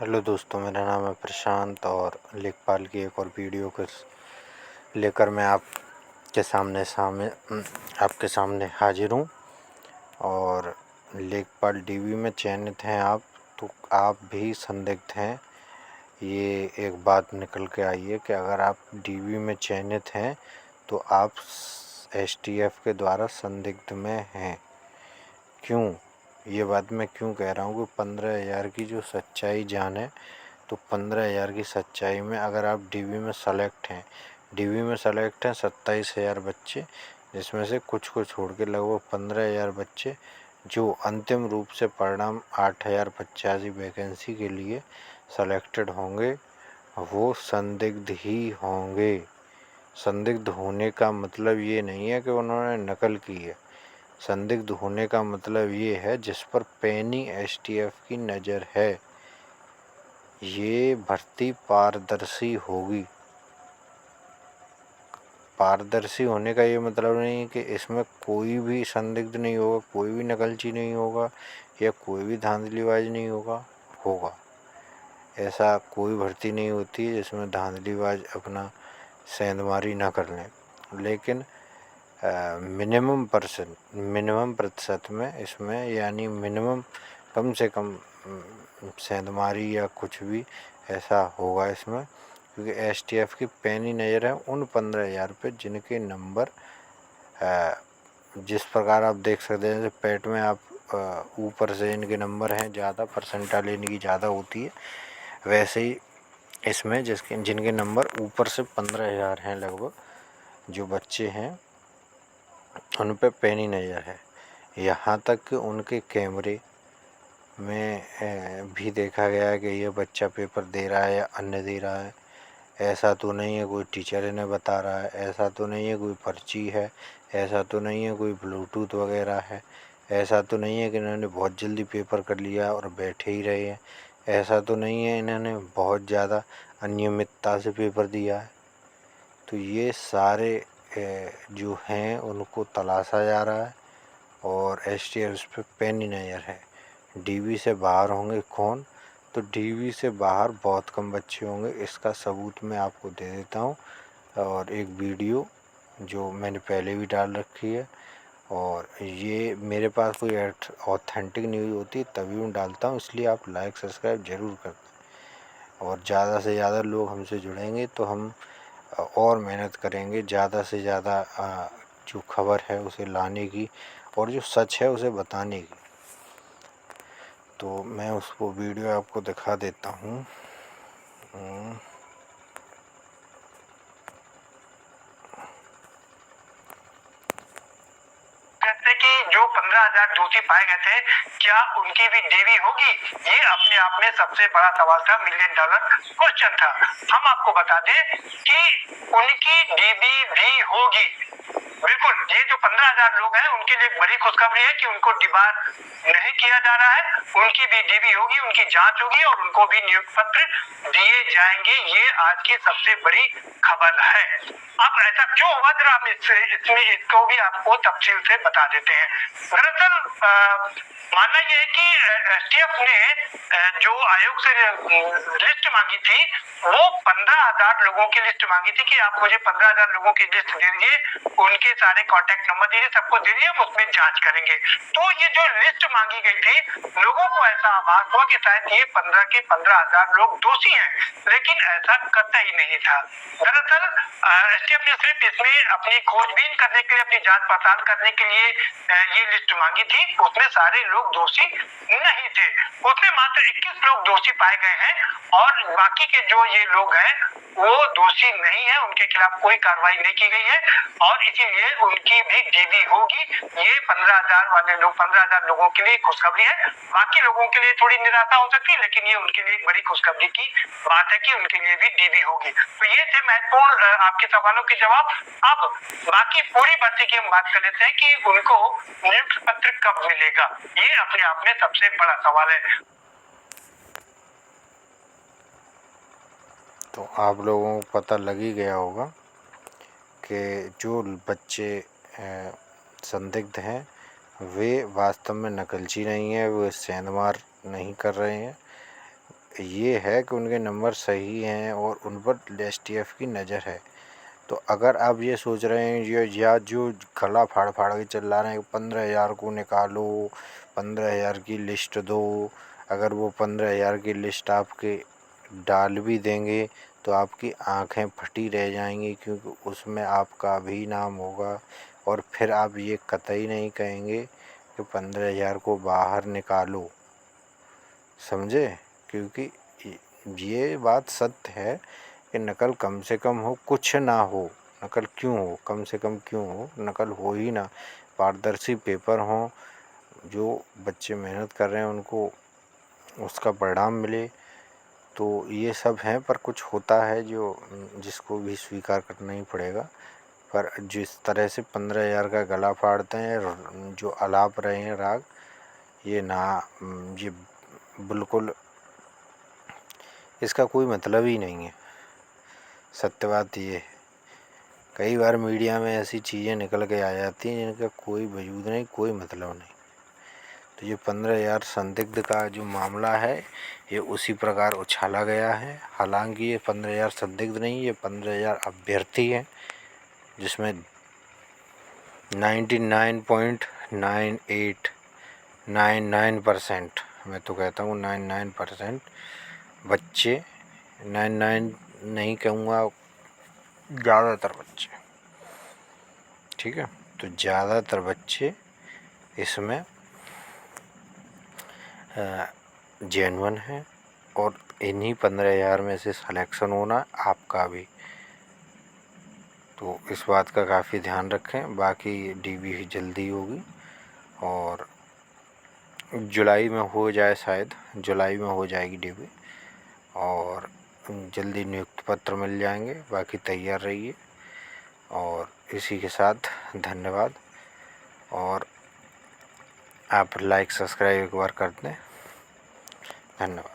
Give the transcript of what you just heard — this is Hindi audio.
हेलो दोस्तों, मेरा नाम है प्रशांत और लेखपाल की एक और वीडियो को लेकर मैं आपके सामने हाजिर हूँ। और लेखपाल डीवी में चयनित हैं आप, तो आप भी संदिग्ध हैं। ये एक बात निकल के आई है कि अगर आप डीवी में चयनित हैं तो आप एसटीएफ के द्वारा संदिग्ध में हैं। क्यों? ये बात मैं क्यों कह रहा हूँ कि 15,000 की जो सच्चाई जाने, तो 15,000 की सच्चाई में अगर आप डीवी में सेलेक्ट हैं, 27,000 बच्चे, जिसमें से कुछ को छोड़ के लगभग 15,000 बच्चे जो अंतिम रूप से परिणाम 8,085 वैकेंसी के लिए सेलेक्टेड होंगे, वो संदिग्ध ही होंगे। संदिग्ध होने का मतलब ये नहीं है कि उन्होंने नकल की है। संदिग्ध होने का मतलब ये है जिस पर पैनी एसटीएफ की नज़र है। ये भर्ती पारदर्शी होगी। पारदर्शी होने का ये मतलब नहीं है कि इसमें कोई भी संदिग्ध नहीं होगा, कोई भी नकलची नहीं होगा या कोई भी धांधलीबाज नहीं होगा। ऐसा कोई भर्ती नहीं होती है जिसमें धांधलीबाज अपना सेंधमारी ना कर लें। लेकिन मिनिमम प्रतिशत में इसमें, यानी मिनिमम कम से कम सेंधमारी या कुछ भी ऐसा होगा इसमें, क्योंकि एसटीएफ की पैनी नज़र है उन 15,000 पे जिनके नंबर जिस प्रकार आप देख सकते हैं। जैसे पेट में आप ऊपर से इनके नंबर हैं ज़्यादा, परसेंटाइल इनकी ज़्यादा होती है, वैसे ही इसमें जिनके नंबर ऊपर से 15,000 हैं लगभग, जो बच्चे हैं उन पे पैनी नज़र है। यहाँ तक कि उनके कैमरे में भी देखा गया है कि ये बच्चा पेपर दे रहा है या अन्य दे रहा है। ऐसा तो नहीं है कोई टीचर इन्हें बता रहा है, ऐसा तो नहीं है कोई पर्ची है, ऐसा तो नहीं है कोई ब्लूटूथ वगैरह है, ऐसा तो नहीं है कि इन्होंने बहुत जल्दी पेपर कर लिया और बैठे ही रहे हैं, ऐसा तो नहीं है इन्होंने बहुत ज़्यादा अनियमितता से पेपर दिया है। तो ये सारे जो हैं उनको तलाशा जा रहा है और एसटीएफ पे पैनी नज़र है। डीवी से बाहर होंगे कौन? तो डीवी से बाहर बहुत कम बच्चे होंगे। इसका सबूत मैं आपको दे देता हूँ, और एक वीडियो जो मैंने पहले भी डाल रखी है, और ये मेरे पास कोई ऑथेंटिक न्यूज़ होती है तभी मैं डालता हूँ, इसलिए आप लाइक सब्सक्राइब ज़रूर कर दें। और ज़्यादा से ज़्यादा लोग हमसे जुड़ेंगे तो हम और मेहनत करेंगे ज़्यादा से ज़्यादा जो खबर है उसे लाने की और जो सच है उसे बताने की। तो मैं उसको वीडियो आपको दिखा देता हूँ। कहते कि जो 15,000 दोषी पाए गए थे, क्या उनकी भी डीवी होगी? ये अपने आप में सबसे बड़ा सवाल था, $1 मिलियन क्वेश्चन था। हम आपको बता दें कि उनकी डीवी भी होगी। बिल्कुल, ये जो 15,000 लोग हैं उनके लिए बड़ी खुशखबरी है कि उनको डिबार नहीं किया जा रहा है। उनकी भी डीवी होगी, उनकी जांच होगी और उनको भी नियुक्ति पत्र दिए जाएंगे। ये आज की सबसे बड़ी खबर है। अब ऐसा क्यों हुआ, जरा हम इसमें इसको भी आपको तफसील से बता देते हैं। दरअसल मानना यह है कि एसटीएफ ने जो आयोग से लिस्ट मांगी थी, वो 15,000 लोगों की लिस्ट मांगी थी कि आप मुझे 15,000 लोगों की लिस्ट दे दीजिए, उनके सारे कॉन्टैक्ट नंबर दीजिए, सबको दीजिए, हम उसमें जांच करेंगे। तो ये जो लिस्ट मांगी गई थी, लोगों को ऐसा आभास हुआ कि शायद ये 15 के 15,000 लोग दोषी हैं, लेकिन ऐसा कतई नहीं था। दरअसल एसटीएफ ने सिर्फ इसमें अपनी खोजबीन करने के लिए, अपनी जांच पड़ताल करने के लिए ये लिस्ट मांगी थी। उसमें सारे लोग दोषी नहीं थे, उसमें मात्र 21 लोग दोषी पाए गए हैं और बाकी के जो ये लोग हैं वो दोषी नहीं है, उनके खिलाफ कोई कार्रवाई नहीं की गई है और इसीलिए उनकी भी डीवी होगी। ये 15,000 वाले लोग, 15,000 लोगों के लिए खुशखबरी है। बाकी लोगों के लिए थोड़ी निराशा हो सकती है, लेकिन ये उनके लिए बड़ी खुशखबरी की बात है कि उनके लिए भी डीवी होगी। तो ये थे महत्वपूर्ण आपके सवालों के जवाब। अब बाकी पूरी भर्ती की हम बात कर लेते हैं कि उनको नियुक्ति पत्र कब मिलेगा। ये अपने आप में सबसे बड़ा सवाल है। तो आप लोगों को पता लग ही गया होगा कि जो बच्चे संदिग्ध हैं वे वास्तव में नकलची नहीं है, वे सेंधमार नहीं कर रहे हैं। ये है कि उनके नंबर सही हैं और उन पर एसटीएफ की नज़र है। तो अगर आप ये सोच रहे हैं या जो गला फाड़ फाड़ के चिल्ला रहे हैं 15,000 को निकालो, 15,000 की लिस्ट दो, अगर वो 15,000 की लिस्ट आपके डाल भी देंगे तो आपकी आंखें फटी रह जाएंगी, क्योंकि उसमें आपका भी नाम होगा और फिर आप ये कतई नहीं कहेंगे कि 15,000 को बाहर निकालो, समझे। क्योंकि ये बात सत्य है कि नकल कम से कम हो, कुछ ना हो, नकल क्यों हो, कम से कम क्यों हो, नकल हो ही ना। पारदर्शी पेपर हो, जो बच्चे मेहनत कर रहे हैं उनको उसका परिणाम मिले, तो ये सब हैं। पर कुछ होता है जो जिसको भी स्वीकार करना ही पड़ेगा। पर जिस तरह से 15,000 का गला फाड़ते हैं, जो अलाप रहे हैं राग, ये ना, ये बिल्कुल इसका कोई मतलब ही नहीं है। सत्य बात ये है। कई बार मीडिया में ऐसी चीज़ें निकल के आ जाती हैं जिनका कोई वजूद नहीं, कोई मतलब नहीं। तो ये 15,000 संदिग्ध का जो मामला है ये उसी प्रकार उछाला गया है। हालांकि ये 15,000 संदिग्ध नहीं, ये 15,000 अभ्यर्थी हैं, जिसमें 99.9899%, मैं तो कहता हूँ 99% बच्चे, 99 नहीं कहूँगा, ज़्यादातर बच्चे, ठीक है। तो ज़्यादातर बच्चे इसमें जेन्युइन है और इन्हीं 15,000 में से सिलेक्शन होना आपका भी। तो इस बात का काफ़ी ध्यान रखें। बाकी डीबी जल्दी होगी और जुलाई में हो जाए, शायद जुलाई में हो जाएगी डीबी और जल्दी नियुक्ति पत्र मिल जाएंगे। बाकी तैयार रहिए और इसी के साथ धन्यवाद। और आप लाइक सब्सक्राइब एक बार कर दें। धन्यवाद।